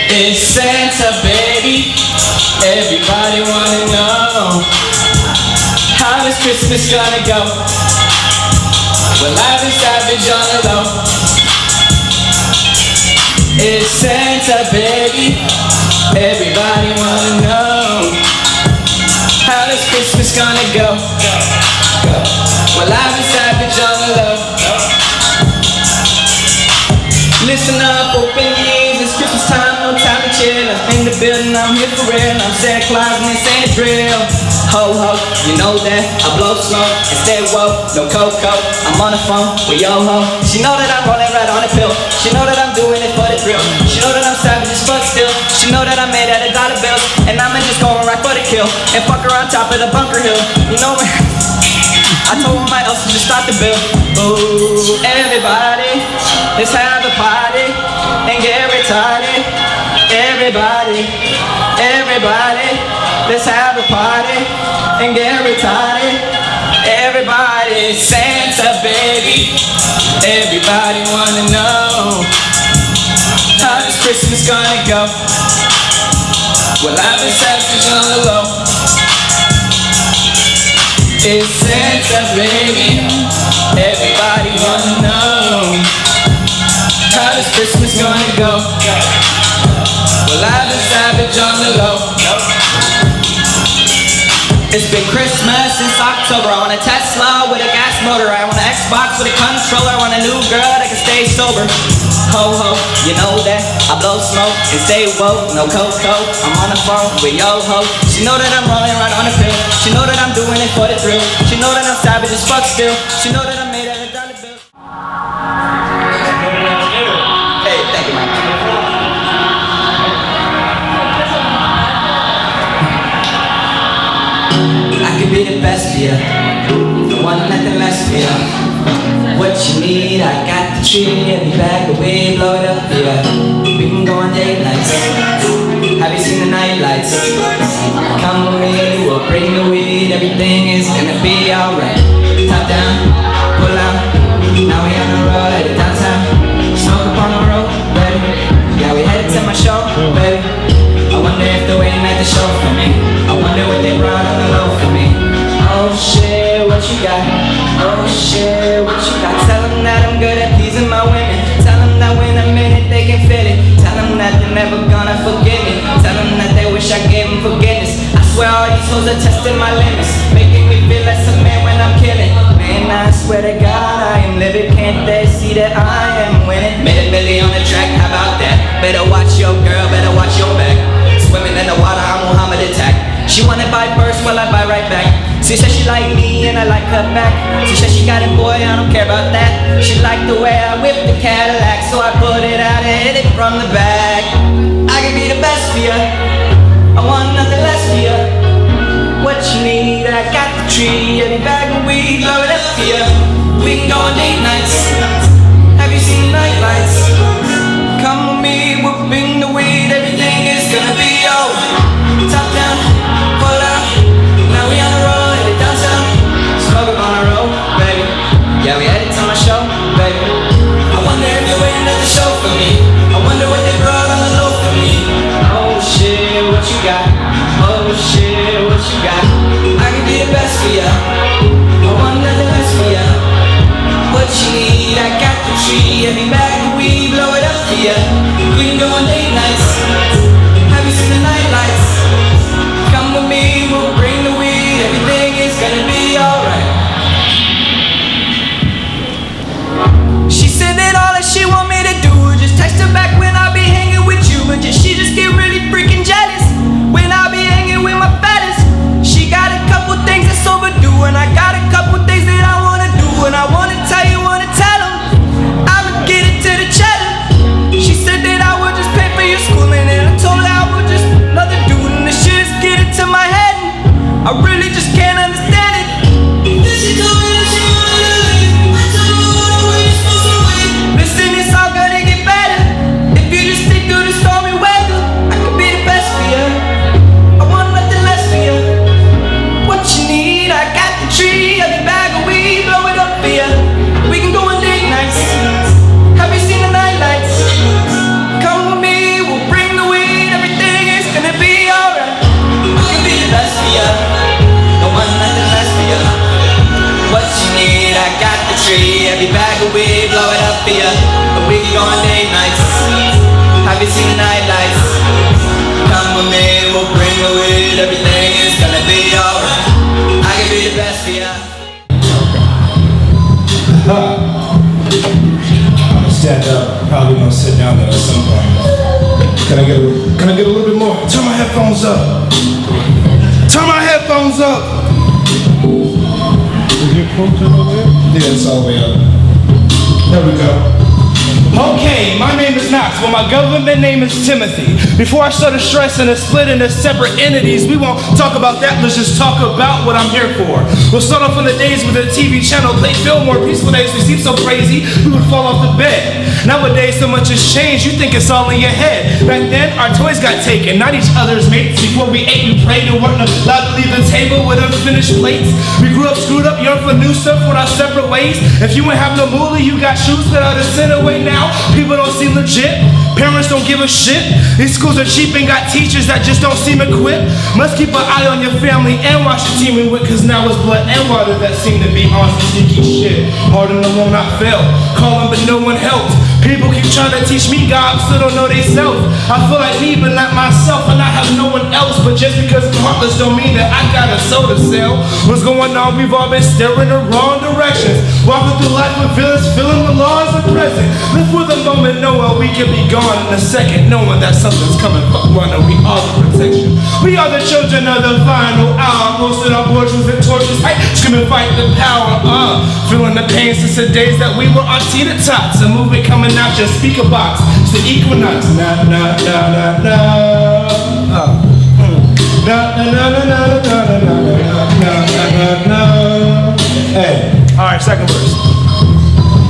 It's Santa, baby. Everybody wanna know, how this Christmas gonna go? Well, I've been savage on the low. It's Santa, baby. Everybody wanna know, how this Christmas gonna go? Well, I've been savage on the low. Listen up, open your ears, it's Christmas time, no time to chill. I'm in the building, I'm here for real. I'm Santa Claus and this ain't a drill. Ho ho, you know that I blow smoke and stay woke, no cocoa. I'm on the phone with yo ho. She know that I'm rolling right on the pill. She know that I'm doing it for the thrill. She know that I'm savage as fuck still. She know that I'm made out of dollar bills, and I'ma just go right for the kill and fuck her on top of the bunker hill. You know me. I told my else to just start the bill. Ooh, everybody, let's have a party and get retarded. Everybody, everybody, let's have a party and get retarded. Everybody, Santa baby. Everybody wanna know, how this Christmas gonna go? Well, I've been savage on the low. It's Santa, baby. Everybody wanna know, how this Christmas gonna go? Well, I've been savage on the low. It's been Christmas since October. I want a Tesla with a gas motor. I want an Xbox with a controller. I want a new girl that can stay sober. Ho ho, you know that I blow smoke and stay woke, no cocoa. I'm on the phone with yo ho. She know that I'm rolling right on the pill. She know that I'm doing it for the thrill. She know that I'm savage as fuck still. She know that I'm made out of dollar bills. Hey, thank you, man. I could be the best for you, the one nothing less for you. What you need, I got the tree, every bag of weed, blow it up, yeah. We can go on date nights. Have you seen the night lights? Come with me, we'll bring the weed, everything is gonna be alright. Top down, pull out, now we on the road at the downtown. Smoke up on the road, baby. Yeah, we headed to my show, baby. I wonder if they're waiting at the show for me. I wonder what they brought on the low for me. Oh shit, what you got? Oh shit, what you got? Tell them that I'm good at pleasing my women. Tell them that when I'm in it, they can feel it. Tell them that they're never gonna forgive me. Tell them that they wish I gave them forgiveness. I swear all these hoes are testing my limits, making me feel less a man when I'm killing. Man, I swear to God, I am living. Can't they see that I am winning? Made a million on the track, how about that? Better watch your girl, better watch your back. Swimming in the water, I'm Muhammad attack. She wanna buy first, well I buy right back. She said she like me and I like her back. She said she got it, boy, I don't care about that. She liked the way I whipped the Cadillac, so I put it out and hit it from the back. I can be the best for you, I want nothing less for you. What you need, I got the tree, every bag of weed, blow it up for you. We can go on date nights. Have you seen the night lights? Come with me, we'll bring the weed, everything is gonna be alright. Top down, pull out, now we on the road, headed downtown. Smoke up on the road, baby. Yeah, we headed to my show, baby. I wonder if you're waiting at the show for me. I wonder what they brought on the low for me. Oh shit, what you got? Oh shit, what you got? I can be the best for ya, I want nothing less for ya. What you need, I got the tree, every bag of weed, blow it up for ya. We can go on date nights. Have you seen the night lights? Come with me, we'll bring the weed, everything is gonna be alright. She said that all that she want me to do is just text her back when I be hanging with you, but she just get really freaking jealous when I be hanging with my fattest. She got a couple things that's overdue, and I got a couple things that I wanna do, and I wanna tell you, wanna tell them. I would get it to the cheddar. She said that I would just pay for your schooling, and I told Probably gonna sit down there at some point. Can I get a little bit more? Turn my headphones up. Turn my headphones up. Is your phone turned over there? Yeah, it's all the way up. There we go. Okay, my name is Knox, but my government name is Timothy. Before I start stressing and split into separate entities, we won't talk about that, let's just talk about what I'm here for. We'll start off on the days when the TV channel played Fillmore. Peaceful days, we seem so crazy, we would fall off the bed. Nowadays, so much has changed, you think it's all in your head. Back then, our toys got taken, not each other's mates. Before we ate, we prayed and weren't allowed to leave the table with unfinished plates. We grew up screwed up, yearned for new stuff, went our separate ways. If you ain't have no moolah, you got shoes that are the center way now. People don't seem legit, parents don't give a shit. These schools are cheap and got teachers that just don't seem equipped. Must keep an eye on your family and watch the team we with, cause now it's blood and water that seem to be on some sneaky shit. Hard on the one I felt, calling but no one helped. People keep trying to teach me God, still don't know they self. I feel like me but not myself, and I have no one else. But just because I'm heartless don't mean that I got a soul to sell. What's going on? We've all been staring the wrong directions, walking through life with villains, feeling the laws of present. Live for the moment, knowing we can be gone in a second, knowing that something's coming. Fuck running, we are the protection. We are the children of the final hour. Roasted our bourgeois and torches, hey, screaming fight the power. Feeling the pain since the days that we were on teeter-tots. A movement coming out your speaker box. It's the equinox. Na na na na na. Na na na na na na na na na na. Hey, all right, second verse.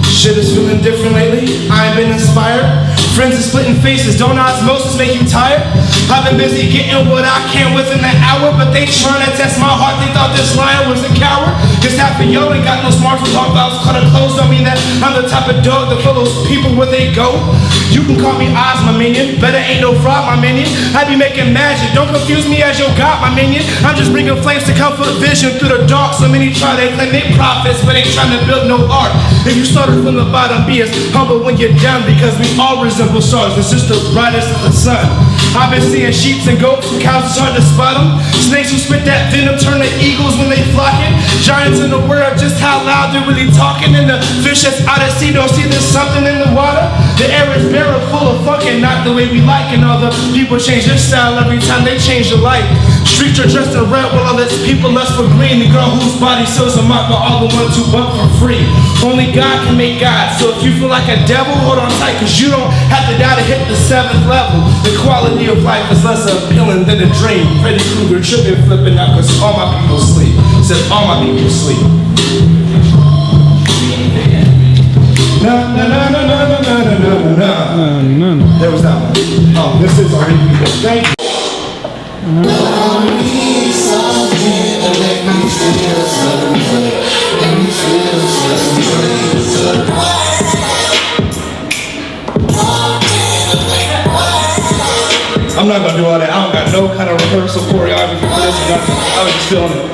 Shit is feeling different lately. I ain't been inspired. Friends are splitting faces. Don't osmosis make you tired? I've been busy getting what I can within an hour, but they trying to test my heart. They thought this lion was a coward. Cause half of y'all ain't got no smarts to talk about. Cut clothes don't mean that I'm the type of dog that follows people where they go. You can call me Oz, my minion. Better ain't no fraud, my minion. I be making magic. Don't confuse me as your god, my minion. I'm just bringing flames to comfort vision through the dark. So many try to claim they prophets, but ain't trying to build no art. If you started from the bottom, be as humble when you're down, because we all resemble stars. It's just the brightest of the sun. I've been seeing sheep and goats and cows, it's hard to spot them. Snakes who spit that venom turn to eagles when they flocking. Giants in the world, just how loud they're really talking. And the fish that's out at sea don't see there's something in the water. The air is barrel full of fucking, not the way we like. And all the people change their style every time they change their life. Streets are dressed in red while all its people lust for green. The girl whose body sells a mark are all the ones who buck for free. Only God can make God. So if you feel like a devil, hold on tight, cause you don't have to die to hit the 7th level. The quality of life is less appealing than a dream. Freddy Krueger tripping, flipping out, cause all my people sleep. Said all my people sleep. Na na na na na na na na na na. There was that one. Oh, this is our people. Thank you. I'm not gonna do all that. I don't got no kind of rehearsal choreography for this. I was just feeling it.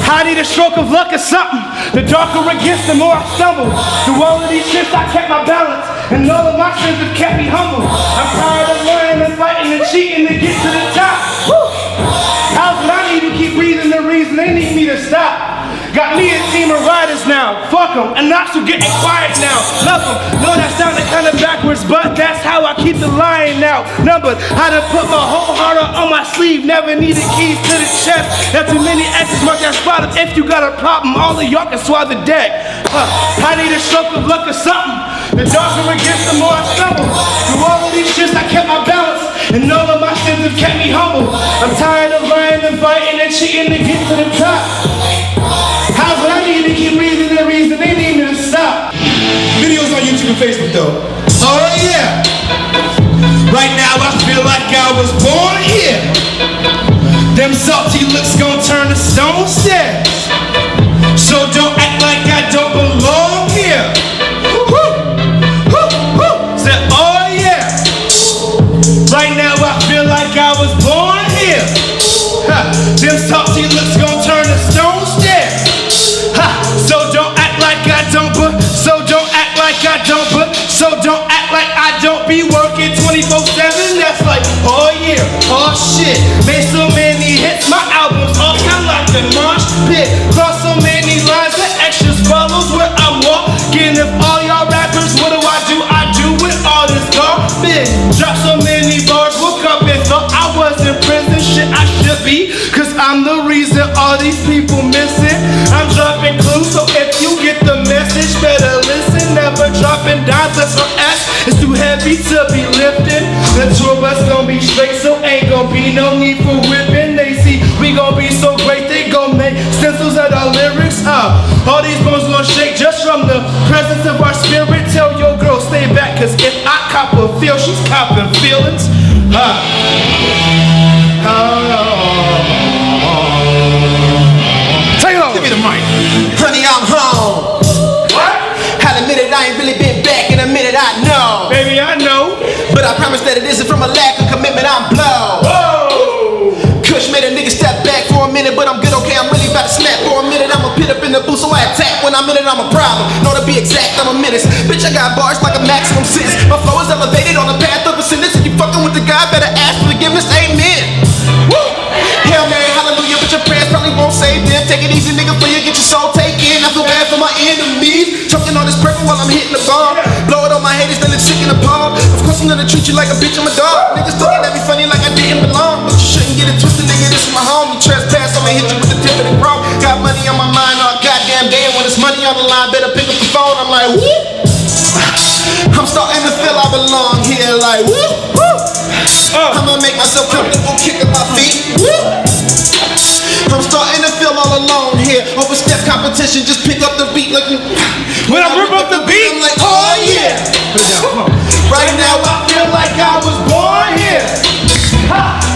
I need a stroke of luck or something. The darker it gets, the more I stumble. Through all of these shifts, I kept my balance, and all of my sins have kept me humble. I'm tired of learning and fighting and cheating to get to the top. Woo! How's it I need to keep breathing the reason they need me to stop? Got me a team of riders now. Fuck them, and Knox are getting quiet now. Love them. No, that sounded kind of backwards, but that's how I keep the line now. Numbered, how to put my whole heart on my sleeve. Never needed keys to the chest. Got too many X's, mark that spot up. If you got a problem, all of y'all can swallow the deck. I need a stroke of luck or something. The darker it gets, the more I stumble. Through all of these shits, I kept my balance, and all of my sins have kept me humble. I'm tired of lying and fighting and cheating to get to the top. How's what I need to keep breathing the reason they need me to stop. Videos on YouTube and Facebook though. Oh yeah. Right now I feel like I was born here. Them salty looks gon' turn to stone stairs. So don't act like I don't belong here. Said oh yeah. Right now I feel like I was born here. Them salty looks gon' turn to stone stairs. So don't act like I don't, but so don't act like I don't, but so don't act like I don't be working 24/7. That's like, oh yeah, oh shit. Made so many hits, my albums all sound like a mosh pit. I'm the reason all these people missing. I'm dropping clues, so if you get the message, better listen. Never dropping dimes, cause her ass is too heavy to be lifted. The two of us gon' be straight, so ain't gon' be no need for whipping. They see we gon' be so great, they gon' make stencils of our lyrics. All these bones gon' shake just from the presence of our spirit. Tell your girl stay back, cause if I cop a feel, she's copping feelings. Take it over. Give me the mic. Honey, I'm home. What? I'll admit it, I ain't really been back in a minute, I know. Baby, I know. But I promise that it isn't from a lack of commitment, I'm blown. Whoa! Kush made a nigga step back for a minute, but I'm good, okay, I'm really about to snap for a minute. I'ma pit up in the booth, so I attack. When I'm in it, I'm a problem. No, to be exact, I'm a menace. Bitch, I got bars like a maximum sentence. My flow is elevated on the path of ascendance. If you fucking with the God, better ask for forgiveness, amen. Woo! Hail Mary, hallelujah, but your prayers probably won't save them. Take it easy, nigga, before you get your soul taken. I feel bad for my enemies. Choking on this purple while I'm hitting the bomb. Blow it on my haters, then it's sick in the palm. Of course I'm gonna treat you like a bitch, I'm a dog. Niggas looking at me funny like I didn't belong. But you shouldn't get it twisted, nigga, this is my home. You trespass, I'ma hit you with the tip of the chrome. Got money on my mind all goddamn day, and when it's money on the line, better pick up the phone. I'm like, whoop. I'm starting to feel I belong here, like, whoop, whoop. I'ma make myself comfortable, kicking my feet, whoop. I'm starting to feel all alone here. Overstep competition, just pick up the beat. Like, When I rip up the beat, I'm like, oh yeah. Right now I feel like I was born here.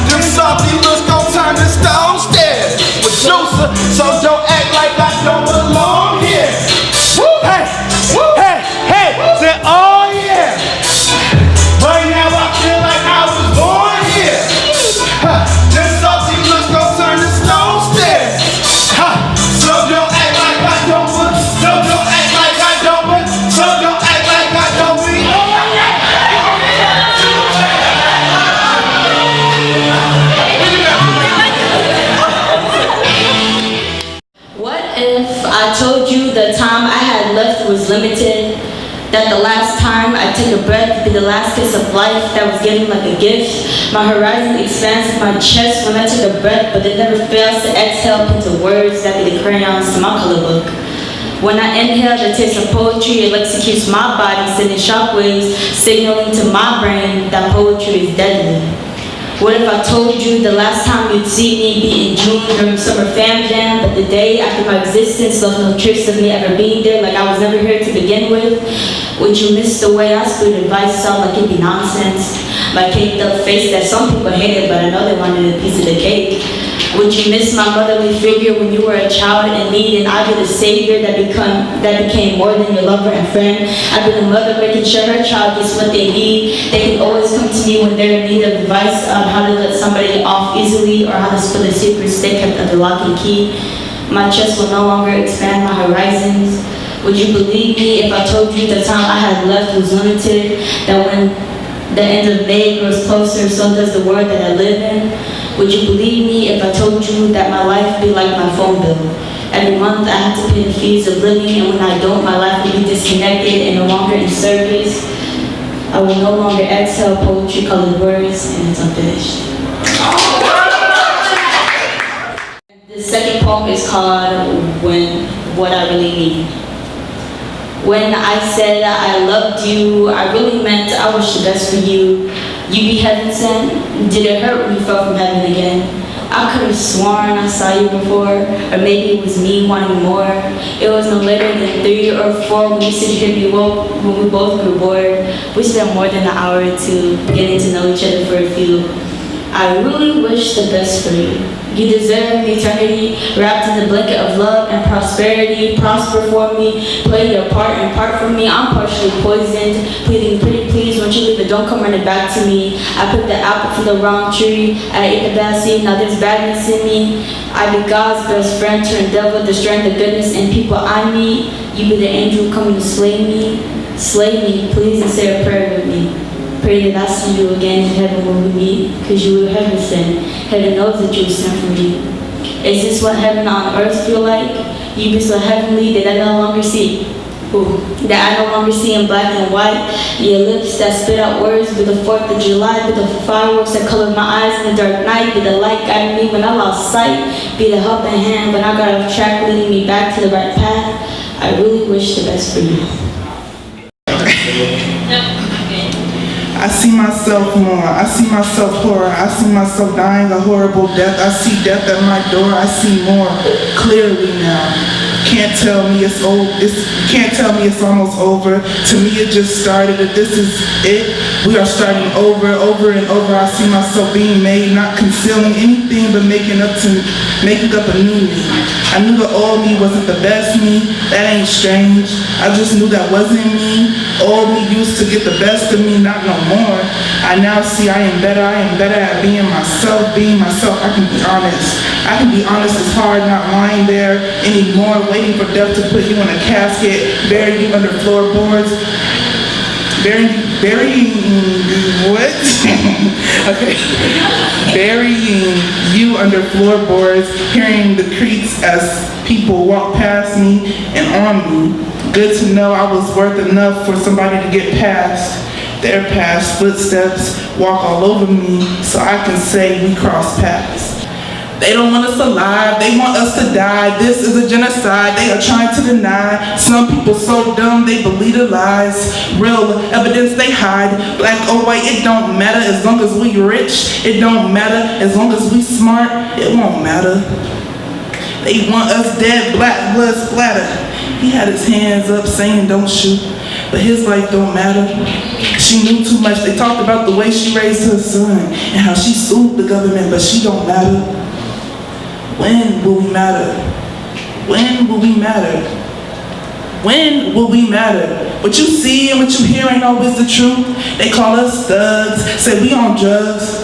Them softy looks gon' turn to stone stairs. Producer, so don't act like I don't belong here. hey, hey, hey, say, oh yeah. Right now I feel like I was born here. Them softy looks gon' turn to stone stairs. So don't act like I don't but, so don't act like I don't but, so don't act like I don't be. What if I told you the time I had left was limited? That the last time I took a breath would be the last kiss of life that was given like a gift? My horizon expands my chest when I took a breath, but it never fails to exhale into words that be the crayons to my color book. When I inhale the taste of poetry, it executes my body, sending shockwaves, signaling to my brain that poetry is deadly. What if I told you the last time you'd see me be in June during summer fam jam, but the day after my existence left no trace of me ever being there, like I was never here to begin with? Would you miss the way I spewed advice out like it'd be nonsense? My caked up face that some people hated, but I know they wanted a piece of the cake. Would you miss my motherly figure when you were a child in need, and I'd be the savior that became more than your lover and friend? I'd be the mother making sure her child gets what they need. They can always come to me when they're in need of advice on how to let somebody off easily or how to spill a secret they kept under lock and key. My chest will no longer expand my horizons. Would you believe me if I told you the time I had left was limited? That when the end of May grows closer, so does the world that I live in? Would you believe me if I told you that my life be like my phone bill? Every month I have to pay the fees of living, and when I don't, my life will be disconnected and no longer in service. I will no longer exhale poetry-colored words, and it's unfinished. The second poem is called What I Really Need. When I said I loved you, I really meant I wish the best for you. You be heaven sent? Did it hurt when you fell from heaven again? I could have sworn I saw you before, or maybe it was me wanting more. It was no later than 3 or 4 when you said you hit me woke when we both grew bored. We spent more than an hour or two getting to know each other for a few. I really wish the best for you. You deserve eternity, wrapped in the blanket of love and prosperity. Prosper for me, play your part and part for me. I'm partially poisoned, pleading pretty please, won't you leave it, don't come running back to me. I picked the apple from the wrong tree, I ate the bad seed, now there's badness in me. I be God's best friend, turn devil, destroying the goodness in people I meet. You be the angel coming to slay me, please, and say a prayer with me. Pray that I see you again in heaven when we meet, because you were heaven sent. Heaven knows that you were sent from me. Is this what heaven on earth feel like? You be so heavenly that I no longer see. that I no longer see in black and white. Be your lips that spit out words. Be the 4th of July. Be the fireworks that colored my eyes in the dark night. Be the light guiding me when I lost sight. Be the helping hand when I got off track, leading me back to the right path. I really wish the best for you. I see myself more. I see myself horror. I see myself dying a horrible death. I see death at my door. I see more clearly now. Can't tell me it's old. Can't tell me it's almost over. To me, it just started. That this is it. We are starting over and over. I see myself being made, not concealing anything, but making up a new me. I knew the old me wasn't the best me. That ain't strange. I just knew that wasn't me. Old me used to get the best of me, not no more. I now see I am better. I am better at being myself. Being myself, I can be honest. I can be honest, it's hard not lying there anymore, waiting for death to put you in a casket, bury you under floorboards, burying what? Okay. Burying you under floorboards, hearing the creaks as people walk past me and on me. Good to know I was worth enough for somebody to get past. Their past footsteps walk all over me, so I can say we cross paths. They don't want us alive, they want us to die. This is a genocide they are trying to deny. Some people so dumb they believe the lies. Real evidence they hide. Black or white, it don't matter as long as we rich. It don't matter as long as we smart. It won't matter. They want us dead, black blood splatter. He had his hands up saying don't shoot, but his life don't matter. She knew too much. They talked about the way she raised her son and how she sued the government, but she don't matter. When will we matter? When will we matter? When will we matter? What you see and what you hear ain't always the truth. They call us thugs, say we on drugs,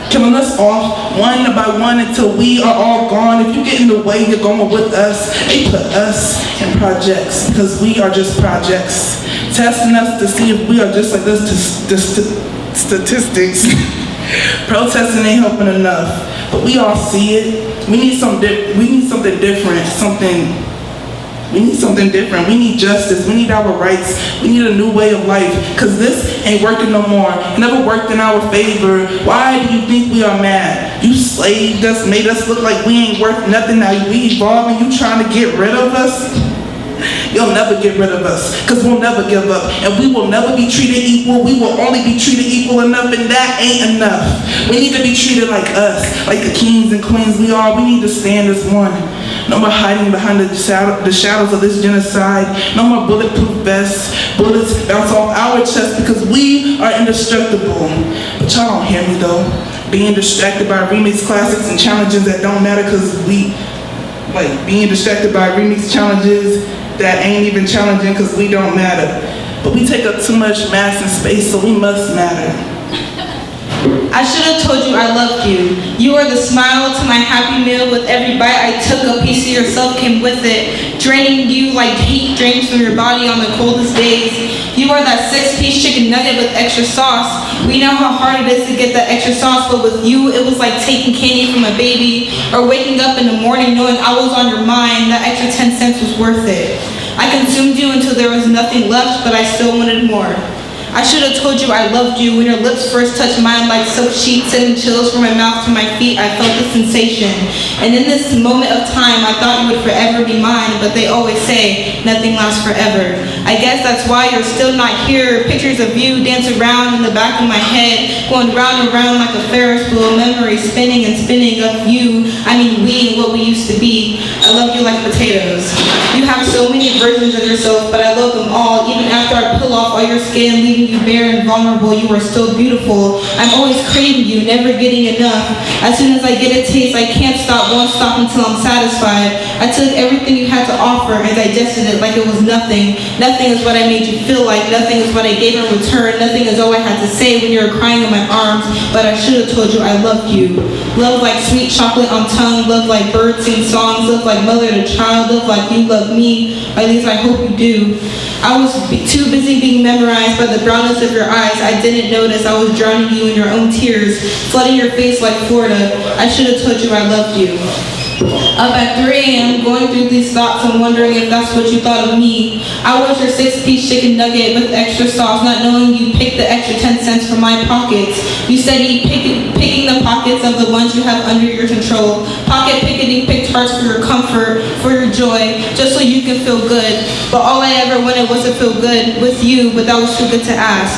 killing us off one by one until we are all gone. If you get in the way, you're going with us. They put us in projects because we are just projects. Testing us to see if we are just like this statistics. Protesting ain't helping enough, but we all see it. We need something different. We need something different. We need justice. We need our rights. We need a new way of life. Cause this ain't working no more. It never worked in our favor. Why do you think we are mad? You slaved us, made us look like we ain't worth nothing. Now we evolve and you trying to get rid of us? You'll never get rid of us, because we'll never give up, and we will never be treated equal. We will only be treated equal enough, and that ain't enough. We need to be treated like us, like the kings and queens we are. We need to stand as one. No more hiding behind the shadows of this genocide. No more bulletproof vests. Bullets bounce off our chest because we are indestructible. But y'all don't hear me though. Being distracted by remix classics and challenges that don't matter because being distracted by remix challenges that ain't even challenging because we don't matter. But we take up too much mass and space, so we must matter. I should have told you I loved you. You are the smile to my happy meal. With every bite I took, a piece of yourself came with it, draining you like heat drains from your body on the coldest days. You are that 6-piece chicken nugget with extra sauce. We know how hard it is to get that extra sauce, but with you, it was like taking candy from a baby or waking up in the morning knowing I was on your mind. That extra 10 cents was worth it. I consumed you until there was nothing left, but I still wanted more. I should have told you I loved you when your lips first touched mine like silk sheets, sending chills from my mouth to my feet. I felt the sensation. And in this moment of time, I thought you would forever be mine, but they always say nothing lasts forever. I guess that's why you're still not here. Pictures of you dance around in the back of my head, going round and round like a Ferris wheel, memories spinning and spinning of you. I mean we and what we used to be. I love you like potatoes. You have so many versions of yourself, but I love them all. Even after I pull off all your skin, leaving you bare and vulnerable, you are still beautiful. I'm always craving you, never getting enough. As soon as I get a taste, I can't stop, won't stop until I'm satisfied. I took everything you had to offer and digested it like it was nothing. Nothing is what I made you feel like. Nothing is what I gave in return. Nothing is all I had to say when you were crying in my arms. But I should have told you I loved you. Love like sweet chocolate on tongue. Love like birds sing songs. Love like mother to child. Love like you love me. Or at least I hope you do. I was too busy being memorized by the brownness of your eyes. I didn't notice I was drowning you in your own tears, flooding your face like Florida. I should have told you I loved you. Up at 3 a.m. going through these thoughts and wondering if that's what you thought of me. I was your 6-piece chicken nugget with extra sauce, not knowing you picked the extra 10 cents from my pockets. You steady picking the pockets of the ones you have under your control. Pocket picketing picked hearts for your comfort, for your joy, just so you can feel good. But all I ever wanted was to feel good with you, but that was too good to ask.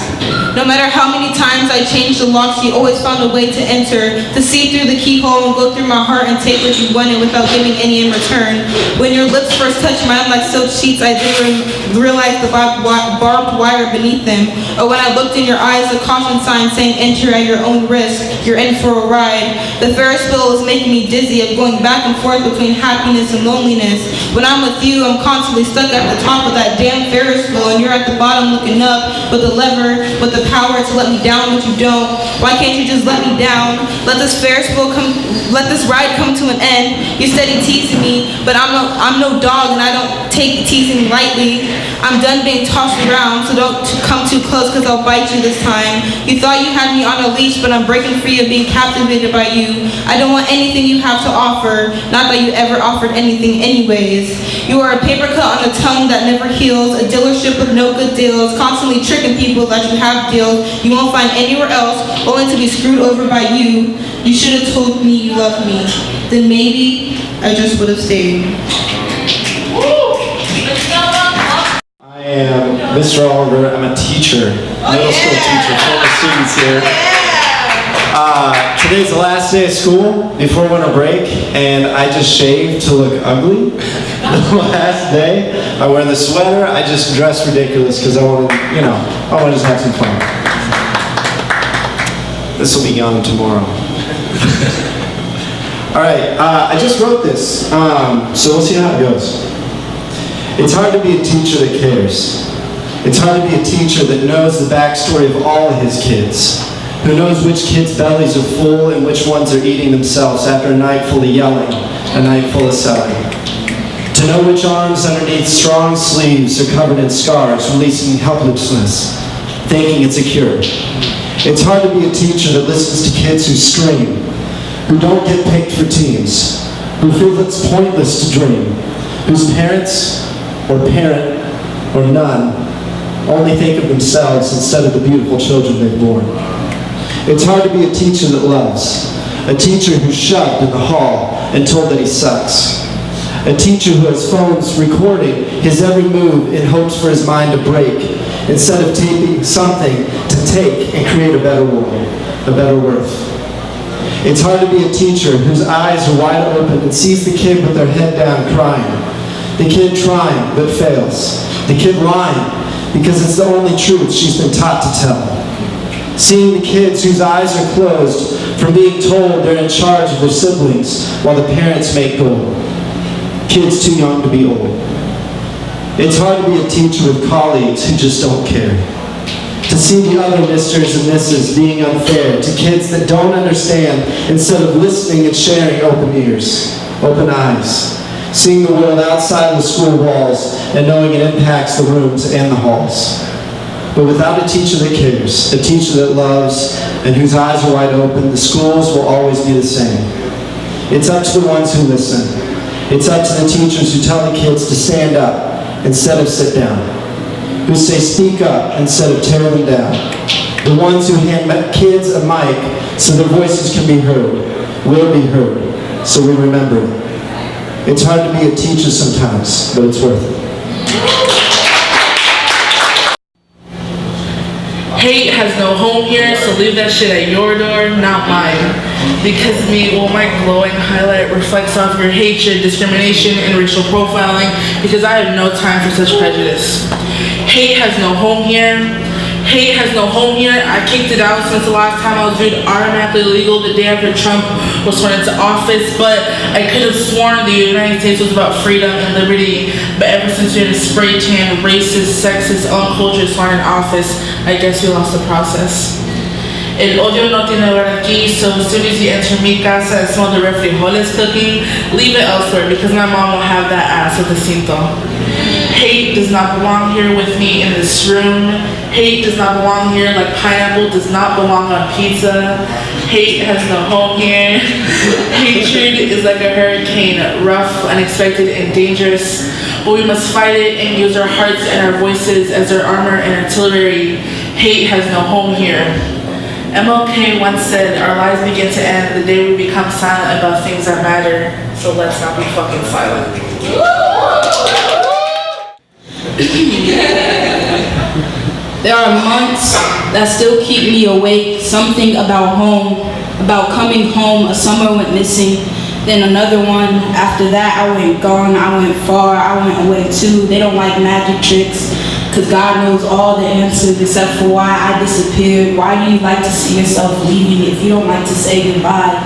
No matter how many times I changed the locks, you always found a way to enter, to see through the keyhole and go through my heart and take what you wanted without giving any in return. When your lips first touched mine like silk sheets, I didn't realize the barbed wire beneath them. Or when I looked in your eyes, a caution sign saying enter at your own risk, you're in for a ride. The Ferris wheel is making me dizzy of going back and forth between happiness and loneliness. When I'm with you, I'm constantly stuck at the top of that damn Ferris wheel and you're at the bottom looking up with the lever, with the power to let me down, but you don't. Why can't you just let me down? Let this ride come to an end. You're steady teasing me, but I'm no dog and I don't take teasing lightly. I'm done being tossed around, so don't come too close because I'll bite you this time. You thought you had me on a leash, but I'm breaking free of being captivated by you. I don't want anything you have to offer, not that you ever offered anything anyways. You are a paper cut on the tongue that never heals, a dealership with no good deals, constantly tricking people that you have deals you won't find anywhere else, only to be screwed over by you. You should have told me you loved me. Then maybe I just would have stayed. I am Mr. Oliver. I'm a teacher, middle school teacher for the students here. Today's the last day of school before winter break, and I just shaved to look ugly. The last day, I wear the sweater. I just dress ridiculous because I want to, I want to just have some fun. This will be gone tomorrow. All right, I just wrote this, so we'll see how it goes. It's hard to be a teacher that cares. It's hard to be a teacher that knows the backstory of all of his kids, who knows which kids' bellies are full and which ones are eating themselves after a night full of yelling, a night full of selling. To know which arms underneath strong sleeves are covered in scars, releasing helplessness, thinking it's a cure. It's hard to be a teacher that listens to kids who scream, who don't get picked for teams, who feel it's pointless to dream, whose parents or parent or none only think of themselves instead of the beautiful children they've born. It's hard to be a teacher that loves, a teacher who's shoved in the hall and told that he sucks, a teacher who has phones recording his every move in hopes for his mind to break, instead of taking something to take and create a better world, a better worth. It's hard to be a teacher whose eyes are wide open and sees the kid with their head down crying, the kid trying but fails, the kid lying because it's the only truth she's been taught to tell. Seeing the kids whose eyes are closed from being told they're in charge of their siblings while the parents make gold. Kids too young to be old. It's hard to be a teacher with colleagues who just don't care. To see the other misters and misses being unfair to kids that don't understand instead of listening and sharing open ears, open eyes. Seeing the world outside of the school walls and knowing it impacts the rooms and the halls. But without a teacher that cares, a teacher that loves, and whose eyes are wide open, the schools will always be the same. It's up to the ones who listen. It's up to the teachers who tell the kids to stand up instead of sit down, who say speak up instead of tear them down, the ones who hand kids a mic so their voices can be heard, will be heard, so we remember it. It's hard to be a teacher sometimes, but it's worth it. Hate has no home here, so leave that shit at your door, not mine. Because of me, well, my glowing highlight reflects off your hatred, discrimination, and racial profiling, because I have no time for such prejudice. Hate has no home here. Hate has no home here. I kicked it out since the last time I was viewed automatically illegal the day after Trump was sworn into office, but I could have sworn the United States was about freedom and liberty, but ever since we had a spray tan, racist, sexist, uncultured sworn in office, I guess we lost the process. El odio no tiene lugar aquí, so as soon as you enter mi casa and smell the frijoles cooking, leave it elsewhere because my mom will have that ass with a cinto. Hate does not belong here with me in this room. Hate does not belong here, like pineapple does not belong on pizza. Hate has no home here. Hatred is like a hurricane, rough, unexpected, and dangerous. But we must fight it and use our hearts and our voices as our armor and artillery. Hate has no home here. MLK once said, our lives begin to end the day we become silent about things that matter. So let's not be fucking silent. There are months that still keep me awake. Something about home, about coming home. A summer went missing, then another one. After that, I went gone, I went far, I went away too. They don't like magic tricks, cause God knows all the answers except for why I disappeared. Why do you like to see yourself leaving if you don't like to say goodbye?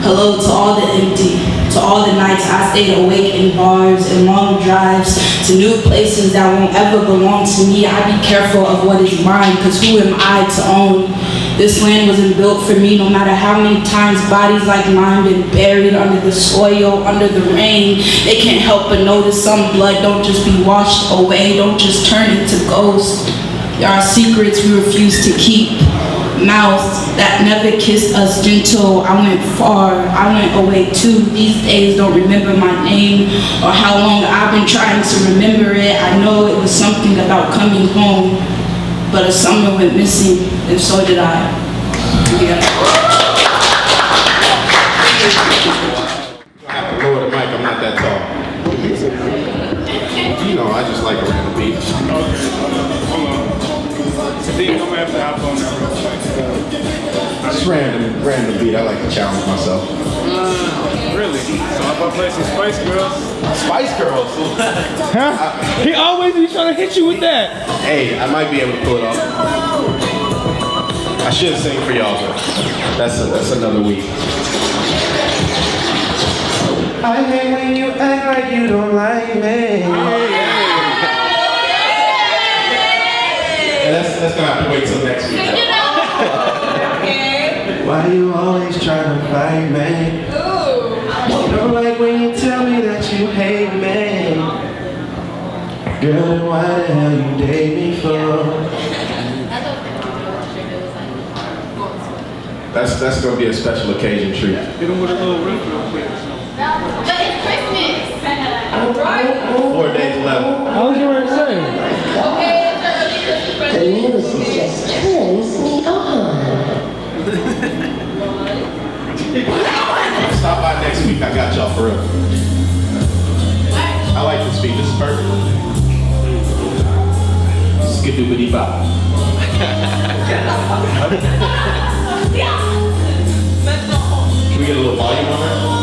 Hello to all the empty, to all the nights I stayed awake in bars and long drives to new places that won't ever belong to me. I be careful of what is mine, cause who am I to own? This land wasn't built for me, no matter how many times bodies like mine been buried under the soil, under the rain. They can't help but notice some blood don't just be washed away, don't just turn into ghosts. There are secrets we refuse to keep. Mouths that never kissed us gentle. I went far, I went away too. These days don't remember my name or how long I've been trying to remember it. I know it was something about coming home, but a summer went missing, and so did I. Yeah. I have to lower the mic, I'm not that tall. You know, I just like a random beat. Hold on. I think I'm gonna have to hop on that real quick. Just random beat, I like to challenge myself. Really? So how about play some Spice Girls? Spice Girls? Huh? He always be trying to hit you with that. Hey, I might be able to pull it off. I should sing for y'all, but that's another week. I hate when you act like you don't like me. And that's gonna have to wait till next week. Why you always trying to fight me? Don't like when you tell me that you hate me. Girl, then why the hell you date me for? That's gonna be a special occasion treat. Hit him with a little riff real quick. But it's Christmas. 4 days left. I was going to say. Okay, it's our early Christmas present. The music just turns me on. Stop by next week. I got y'all for real. I like this beat. This is perfect. Skidoobity bop. Can we get a little volume on that?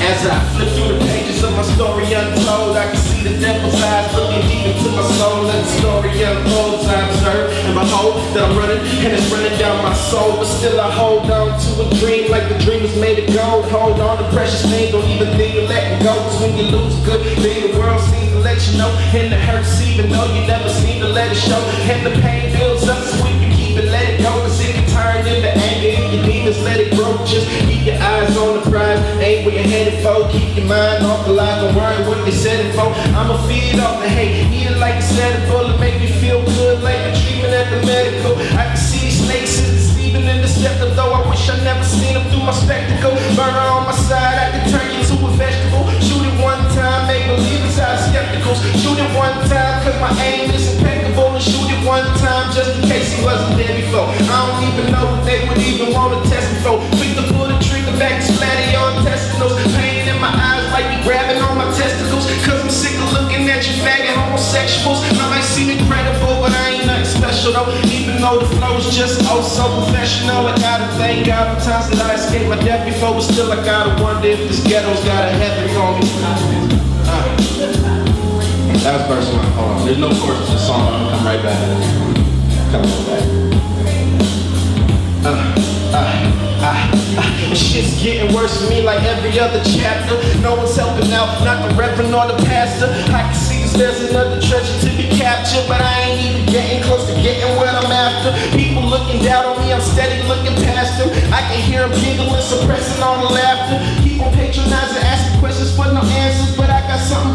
As I flip through the pages of my story untold, I can see the devil's eyes looking deep into my soul. And the story unfolds, I observe and behold that I'm running and it's running down my soul. But still I hold on to a dream like the dream is made of gold. Hold on to precious things, don't even think of letting go. Cause when you lose good, then the world seems to let you know. And the hurts even though you never seem to let it show. And the pain builds up so when you keep it, let it go. Cause it can turn into anger if your demons let it grow. Just keep your eyes on the prize, ain't where you're headed for. Keep your mind off the lies, don't worry what they said it for. I'ma feed off the hate, eat it like a edible. It make me feel good like the treatment at the medical. I can see snakes is deceiving and deceptive, though I wish I never seen them through my spectacle. Burner on my side, I can turn you to a vegetable. Shoot it one time, make believers out of skepticals. Shoot it one time, cause my aim is impeccable. And shoot it one time, just in case he wasn't there before. I don't even know what they would even want to test me for. Quick to pull the trigger back, splatty on testicles. Pain in my eyes like you grabbing on my testicles. Cause I'm sick of looking at you faggot homosexuals. I might seem incredible, but I ain't nothing special though. Even though the flow's just oh so professional. I gotta thank God for times that I escaped my death before. But still I gotta wonder if this ghetto's got a heaven for me. That was verse 1. Hold on. There's no chorus to the song. I'm gonna come right back. Coming back. Shit's getting worse for me like every other chapter. No one's helping out, not the reverend or the pastor. I can see there's another treasure to be captured, but I ain't even getting close to getting what I'm after. People looking down on me, I'm steady looking past them. I can hear them giggling, suppressing all the laughter. Keep on patronizing, asking questions for no answers, but I got something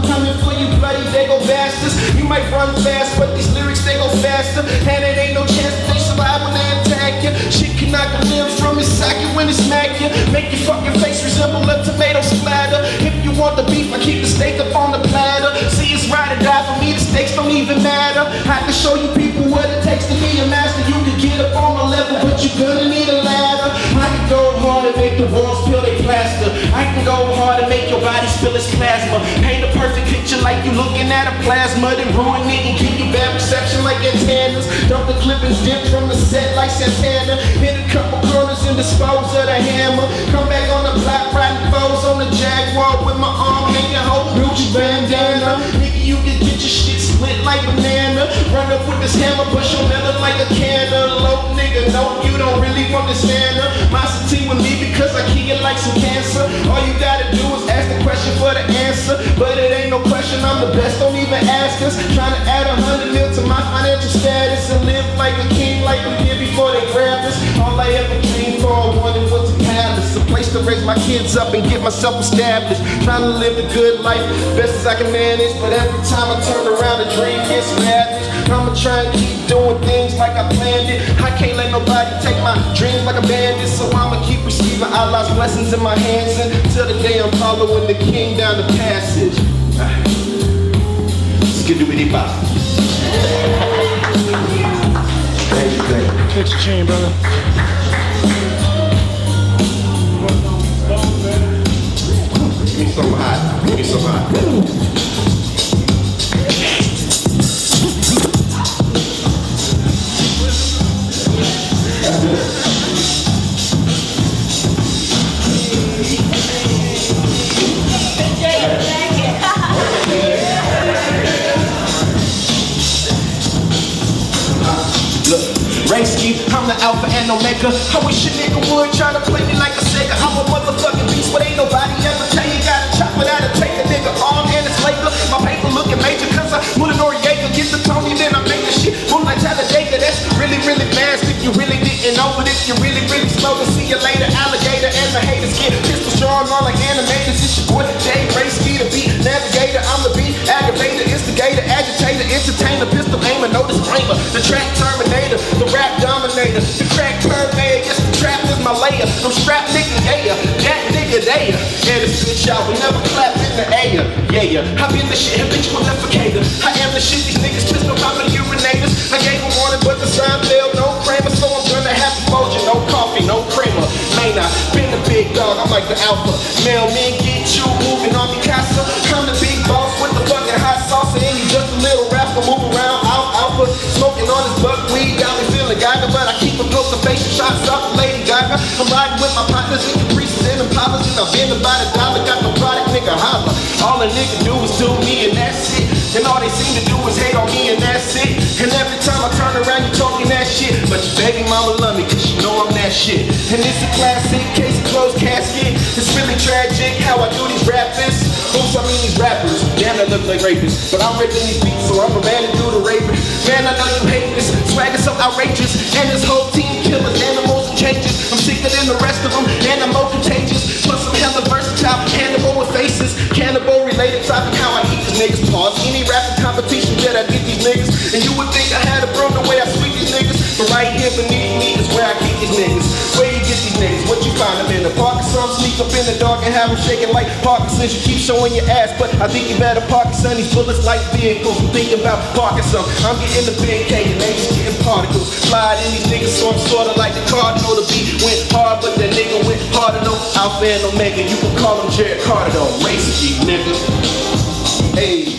might run fast, but these lyrics they go faster. And it ain't no chance that they survive when they attack you. Shit can knock the limbs from his socket when it smack you. Make your fucking face resemble a tomato splatter. If you want the beef, I keep the steak up on the platter. See, it's ride or die for me, the stakes don't even matter. I can show you people what it takes to be a master. You can get up on my level, but you're gonna need a ladder. I can go hard and make the walls feel they plaster. I can go hard and make your body spill its plasma. Paint a perfect picture like you looking at a plasma, then ruin it and give you bad reception like antennas. Dump the clippings, dip from the set like Santana. Hit a couple corners and dispose of the hammer. Come back on the block, riding foes on the Jaguar with my arm hanging, whole Gucci bandana. Nigga, you can get your shit split like banana. Run up with this hammer, push your melon like a cantaloupe. Nigga, no, you don't really understand her. My team with me because I kick it like some cancer. All you gotta do is ask the question for the answer. But it ain't no question, I'm the best, don't even ask us. Trying to add 100 mil to my financial status and live like a king like we did before they grabbed us. All I ever dreamed for, I wanted was a palace, a place to raise my kids up and get myself established. Trying to live the good life, best as I can manage. But every time I turn around, the dream gets ravished. I'ma try and keep doing things like I planned it. I can't let nobody take my dreams like a bandit. So I'ma keep receiving Allah's blessings in my hands until the day I'm following the king down the passage. Skidoo-bitty-bop. Thank you, thank you. Fix your chain, brother. Give me some hot. Give me some hot. I'm the alpha and omega. I wish a nigga would try to play me like a Sega. I'm a motherfucking beast, but ain't nobody ever tell you gotta chop without a take a nigga arm and it's later. My paper looking major cause I moved to Noriega. Get the Tony, then I make the shit move like Talladega. That's really, really fast if you really didn't know. But if you really, really slow, to see you later. Alligator and the haters get pistols drawn on like animators. It's your boy Jay Race-Ski, the beat navigator. I'm the beat aggravator, instigator, agitator, entertainer, pistol aimer, no disclaimer. The track terminator, the rap dominator, the crack permeator. Yes, the trap is my layer. I'm strapped nigga, yeah, that nigga there. And this bitch out will never clap in the air. Yeah, I've been the shit, habitual defecator. I am the shit, these niggas pissed on top of the urinators. I gave a warning, but the sign failed, no Kramer. So I'm gonna have exposure, no coffee, no creamer. Man, I been the big dog, I'm like the alpha. Mailman, get you moving on Picasso. I'm the big boss with the fucking hot sauce. And you just a little rapper, move around, alpha. Smoking on this buckwheat, got me feeling Gaga. But I keep a poker facial shots up, Lady Gaga. I'm riding with my partners in Caprices and Impalas. And I've been about $1, got no product, nigga, holla. All a nigga do is do me and that's it. And all they seem to do is hate on me and that's it. And every time I turn around, you talking that shit. But your baby mama love me, cause she know I'm that shit. And it's a classic case of closed casket. It's really tragic how I do these rappers. Oops, I mean these rappers. Damn, they look like rapists. But I'm ripping these beats, so I'm a man to do the raping. Man, I know you hate this. Swag is so outrageous. And this whole team killers, animals and changes. I'm sicker than the rest of them, and I'm more contagious. Plus I'm hella versatile, cannibal with faces. Cannibal related topic, how I eat these niggas. Pause any rapping competition that I get these niggas. And you would think I had a broom the way I sweep these niggas. But right here beneath me is where I keep these niggas. Where you get these niggas? What you find them in the park? Some sneak up in the dark and have them shaking like Parkinson's. You keep showing your ass, but I think you better Parkinson. These bullets like vehicles. I'm thinking about Parkinson. I'm getting the big K and they just getting particles. Slide in these niggas, so I'm sorta like the Cardinal. The beat went hard, but that nigga went harder though. Alpha and Omega, you can call him Jared Carter though. Race G, nigga. Hey.